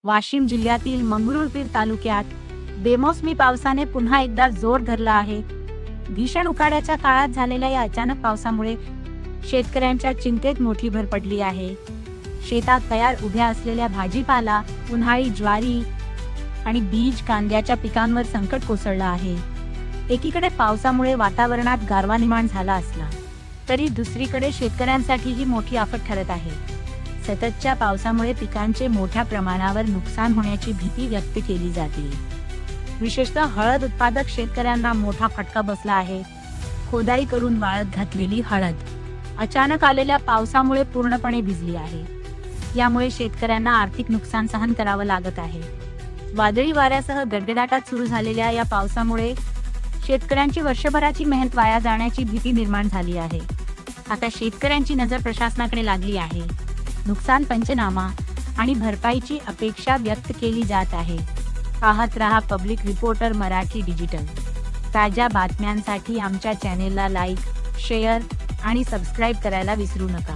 वाशिम जिल्ह्यातील मंगरुळपीर तालुक्यात बेमोसमी पावसाने पुन्हा एकदा जोर धरला आहे. भीषण उकाड्याच्या काळात झालेल्या या अचानक पावसामुळे शेतकऱ्यांच्या चिंतेत मोठी भर पडली आहे. शेतात तयार उभ्या असलेल्या भाजीपाला, उन्हाळी ज्वारी आणि बीज कांद्याच्या पिकांवर संकट कोसळलं आहे. एकीकडे पावसामुळे वातावरणात गारवा निर्माण झाला असला तरी दुसरीकडे शेतकऱ्यांसाठी ही मोठी आफत ठरत आहे. सततच्या पावसामुळे पिकांचे मोठ्या प्रमाणावर नुकसान होण्याची भीती व्यक्त केली जाते. विशेषतः हळद उत्पादक शेतकऱ्यांना मोठा फटका बसला आहे. खोदाई करून वाळत घातलेली हळद अचानक आलेल्या पावसामुळे पूर्णपणे भिजली आहे. यामुळे शेतकऱ्यांना आर्थिक नुकसान सहन करावं लागत आहे. वादळी वाऱ्यासह गडगडाटात सुरू झालेल्या या पावसामुळे शेतकऱ्यांची वर्षभराची मेहनत वाया जाण्याची भीती निर्माण झाली आहे. आता शेतकऱ्यांची नजर प्रशासनाकडे लागली आहे. नुकसान पंचनामा आणि भरपाईची अपेक्षा व्यक्त केली जात आहे. पाहत रहा पब्लिक रिपोर्टर मराठी डिजिटल. ताज्या बातम्यांसाठी आमच्या चॅनेलला लाईक, शेअर आणि सबस्क्राईब करायला विसरू नका.